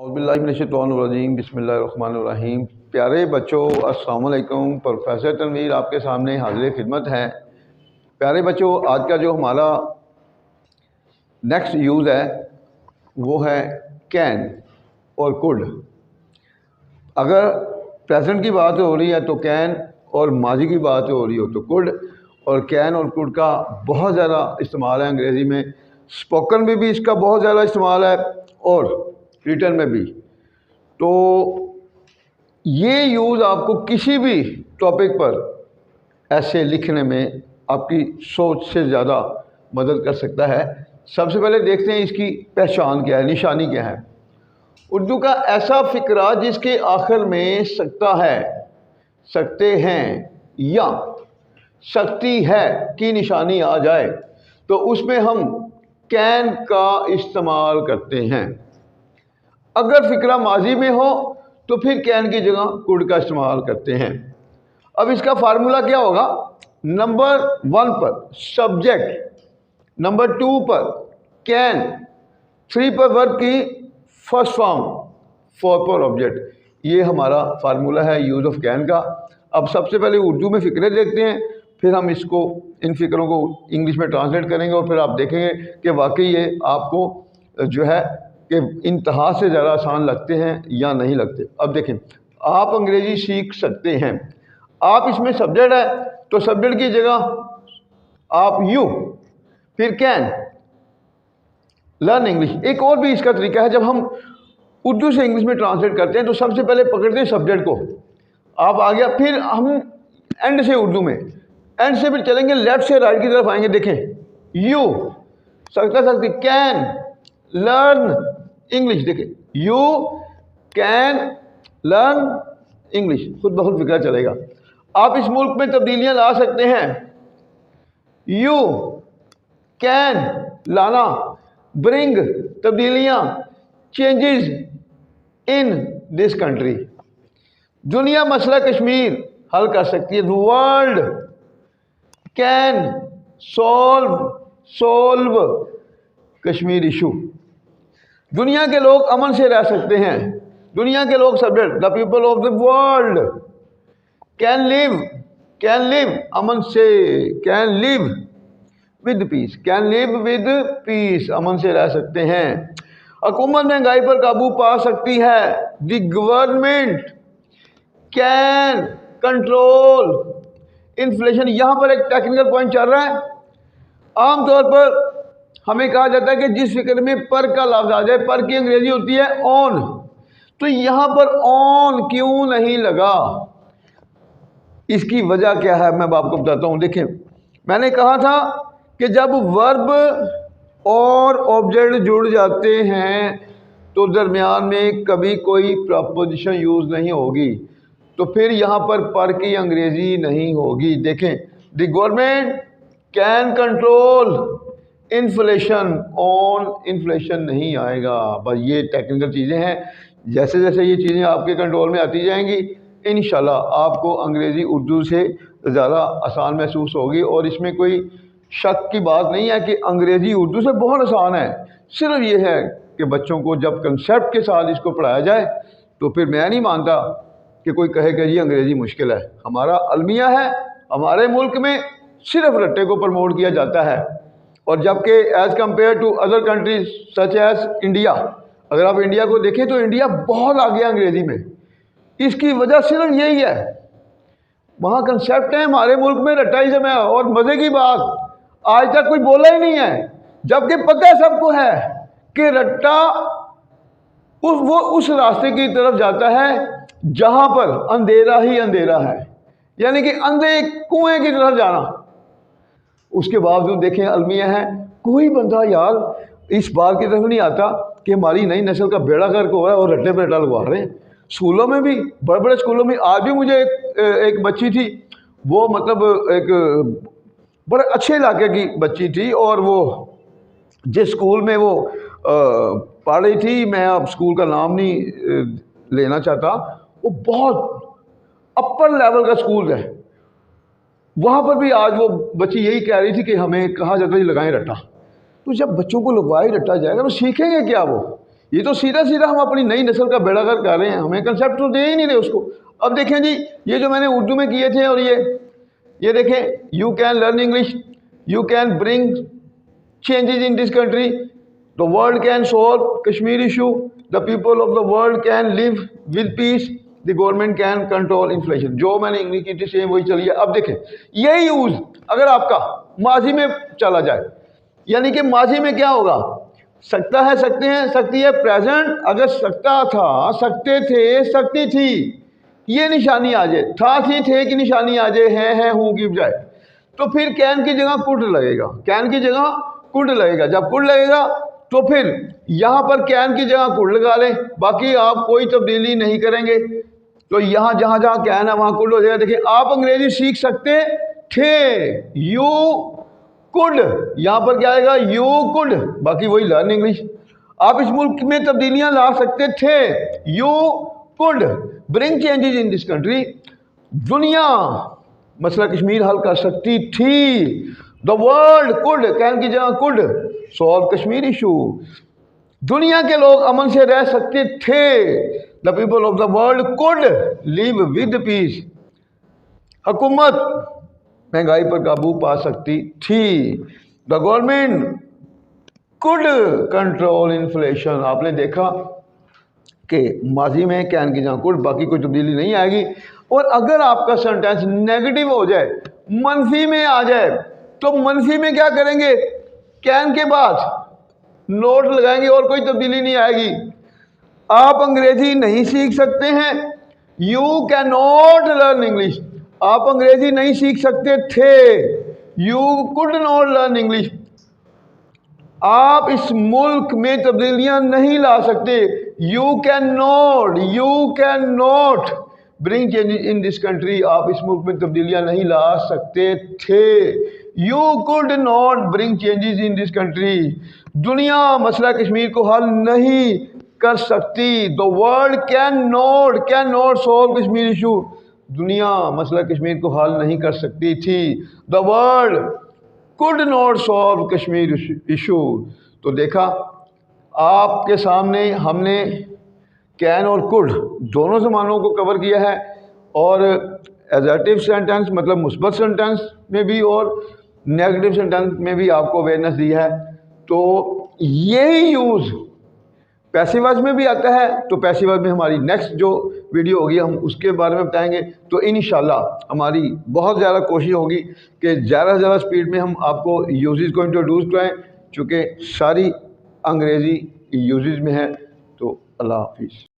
औज़ुबिल्लाहिमिनश्शैतानिर्रजीम बिस्मिल्लाहिर्रहमानिर्रहीम। प्यारे बच्चों, अस्सलाम वालेकुम। प्रोफेसर तनवीर आपके सामने हाजिर खिदमत है। प्यारे बच्चों, आज का जो हमारा नेक्स्ट यूज़ है वो है कैन और कुड। अगर प्रेजेंट की बात हो रही है तो कैन, और माजी की बात हो रही हो तो कुड। और कैन और कुड का बहुत ज़्यादा इस्तेमाल है अंग्रेज़ी में। स्पोकन में भी इसका बहुत ज़्यादा इस्तेमाल है और रिटन में भी। तो ये यूज़ आपको किसी भी टॉपिक पर ऐसे लिखने में आपकी सोच से ज़्यादा मदद कर सकता है। सबसे पहले देखते हैं इसकी पहचान क्या है, निशानी क्या है। उर्दू का ऐसा फ़िक्रा जिसके आखिर में सकता है, सकते हैं या सकती है की निशानी आ जाए तो उसमें हम कैन का इस्तेमाल करते हैं। अगर फ़िक्रा माजी में हो तो फिर कैन की जगह कुड का इस्तेमाल करते हैं। अब इसका फार्मूला क्या होगा? नंबर 1 पर सब्जेक्ट, नंबर 2 पर कैन, 3 पर वर्ब की फर्स्ट फॉर्म, 4 पर ऑब्जेक्ट। ये हमारा फार्मूला है यूज़ ऑफ कैन का। अब सबसे पहले उर्दू में फ़िक्रे देखते हैं, फिर हम इसको, इन फ़िक्रों को इंग्लिश में ट्रांसलेट करेंगे और फिर आप देखेंगे कि वाकई ये आपको जो है कि इंतहा से ज़्यादा आसान लगते हैं या नहीं लगते। अब देखें, आप अंग्रेज़ी सीख सकते हैं। आप इसमें सब्जेक्ट है तो सब्जेक्ट की जगह आप यू, फिर कैन लर्न इंग्लिश। एक और भी इसका तरीका है, जब हम उर्दू से इंग्लिश में ट्रांसलेट करते हैं तो सबसे पहले पकड़ते हैं सब्जेक्ट को, आप आ गया, फिर हम एंड से उर्दू में, एंड से फिर चलेंगे लेफ्ट से राइट की तरफ आएंगे। देखें, यू सकता सकती, कैन लर्न इंग्लिश। देखें, यू कैन लर्न इंग्लिश, खुद ब खुद फिक्रा चलेगा। आप इस मुल्क में तब्दीलियां ला सकते हैं। यू कैन लाना, ब्रिंग तब्दीलियां, चेंजेस इन दिस कंट्री। दुनिया मसला कश्मीर हल कर सकती है। The world can solve Kashmir issue. दुनिया के लोग अमन से रह सकते हैं। दुनिया के लोग subject, the people of the world can live अमन से, can live with peace, can live with peace, अमन से रह सकते हैं। हुकूमत महंगाई पर काबू पा सकती है। The government can control inflation. यहाँ पर एक टेक्निकल पॉइंट चल रहा है। आमतौर पर हमें कहा जाता है कि जिस फिक्र में पर का लफ्ज़ आ जाए, पर की अंग्रेजी होती है ऑन, तो यहाँ पर ऑन क्यों नहीं लगा? इसकी वजह क्या है मैं आपको बताता हूँ। देखें, मैंने कहा था कि जब वर्ब और ऑब्जेक्ट जुड़ जाते हैं तो दरमियान में कभी कोई प्रपोजिशन यूज़ नहीं होगी, तो फिर यहाँ पर की अंग्रेज़ी नहीं होगी। देखें, the government can control inflation, on inflation नहीं आएगा। बस ये टेक्निकल चीज़ें हैं। जैसे जैसे ये चीज़ें आपके कंट्रोल में आती जाएंगी, इंशाल्लाह आपको अंग्रेज़ी उर्दू से ज़्यादा आसान महसूस होगी। और इसमें कोई शक की बात नहीं है कि अंग्रेज़ी उर्दू से बहुत आसान है। सिर्फ ये है कि बच्चों को जब कंसेप्ट के साथ इसको पढ़ाया जाए तो फिर मैं नहीं मानता कि कोई कहे कि ये अंग्रेज़ी मुश्किल है। हमारा अलमिया है, हमारे मुल्क में सिर्फ रट्टे को प्रमोट किया जाता है। और जबकि as compared to other countries such as India, अगर आप इंडिया को देखें तो इंडिया बहुत आगे अंग्रेज़ी में। इसकी वजह सिर्फ यही है, वहाँ कंसेप्ट है, हमारे मुल्क में रट्टाइज़म है। और मज़े की बात, आज तक कोई बोला ही नहीं है, जबकि पता है सबको है कि रट्टा वो उस रास्ते की तरफ जाता है जहाँ पर अंधेरा ही अंधेरा है, यानी कि अंधे कुएं की तरफ जाना। उसके बावजूद देखें अलमिया है, कोई बंदा यार इस बात की तरफ नहीं आता कि हमारी नई नस्ल का बेड़ा गर्क हो रहा है और रट्टे पे रट्टा लगवा रहे हैं। स्कूलों में भी, बड़े बड़े स्कूलों में आज भी मुझे एक बच्ची थी, वो मतलब एक बड़े अच्छे इलाके की बच्ची थी, और वो जिस स्कूल में वो पढ़ रही थी, मैं अब स्कूल का नाम नहीं लेना चाहता, वो बहुत अपर लेवल का स्कूल है। वहाँ पर भी आज वो बच्ची यही कह रही थी कि हमें कहा जाता है लगाएं रट्टा। तो जब बच्चों को लगवाए रट्टा जाएगा तो सीखेंगे क्या वो? ये तो सीधा सीधा हम अपनी नई नस्ल का बेड़ागर कर रहे हैं, हमें कंसेप्ट तो दे ही नहीं रहे उसको। अब देखें जी, ये जो मैंने उर्दू में किए थे, और ये देखें, you can learn English, you can bring changes in this country, the world can solve Kashmir issue, the people of the world can live with piece, the government can control inflation. जो मैंने इंग्लिश की थी same वही चली है। अब देखें, यही यूज अगर आपका माजी में चला जाए, यानी कि माजी में क्या होगा, सकता है, सकते हैं, सकती है। प्रेजेंट अगर सकता था, सकते थे, सकती थी, ये निशानी आ जाए, था, थी, थे की निशानी आ जाए, है, हूँ की बजाय, तो फिर कैन की जगह कुड लगेगा, कैन की जगह कुड लगेगा। जब कुड लगेगा तो फिर यहाँ पर कैन की जगह कुड लगा लें, बाकी आप कोई तब्दीली नहीं करेंगे। तो यहाँ जहाँ जहाँ कैन है वहाँ कुड हो जाएगा। देखिए, आप अंग्रेजी सीख सकते थे, यू कुड, यहाँ पर क्या आएगा, यू कुड, बाकी वही लर्न इंग्लिश। आप इस मुल्क में तब्दीलियाँ ला सकते थे, you could bring changes in this country. दुनिया मसला कश्मीर हल कर सकती थी, द वर्ल्ड कुड, कैन की जगह कुड, सॉल्व कश्मीर इशू। दुनिया के लोग अमन से रह सकते थे, the people of the world could live with piece. हुकूमत महंगाई पर काबू पा सकती थी, the government could control inflation. आपने देखा कि माजी में कैन की जगह कुड, बाकी कोई तब्दीली नहीं आएगी। और अगर आपका सेंटेंस नेगेटिव हो जाए, मनफी में आ जाए, तो मनफी में क्या करेंगे, कैन के बाद नोट लगाएंगे और कोई तब्दीली नहीं आएगी। आप अंग्रेजी नहीं सीख सकते हैं, you can not learn English. आप अंग्रेजी नहीं सीख सकते थे, you could not learn English. आप इस मुल्क में तब्दीलियां नहीं ला सकते, you can not bring change in this country. आप इस मुल्क में तब्दीलियां नहीं ला सकते थे, you could not bring changes in this country. दुनिया मसला कश्मीर को हल नहीं कर सकती, the world can not solve Kashmir issue. दुनिया मसला कश्मीर को हल नहीं कर सकती थी, the world could not solve Kashmir issue. तो देखा, आपके सामने हमने कैन और कुड दोनों ज़मानों को कवर किया है, और एडजेक्टिव सेंटेंस मतलब मुस्बत सेंटेंस में भी और नेगेटिव सेंटेंस में भी आपको अवेयरनेस दी है। तो यही यूज़ पैसिव वॉइस में भी आता है। तो पैसिव वॉइस में हमारी नेक्स्ट जो वीडियो होगी हम उसके बारे में बताएंगे। तो इंशाल्लाह हमारी बहुत ज़्यादा कोशिश होगी कि ज़्यादा से ज़्यादा स्पीड में हम आपको यूजेस को इंट्रोड्यूस कराएं, चूँकि सारी अंग्रेज़ी यूजेस में है। तो अल्लाह हाफिज़।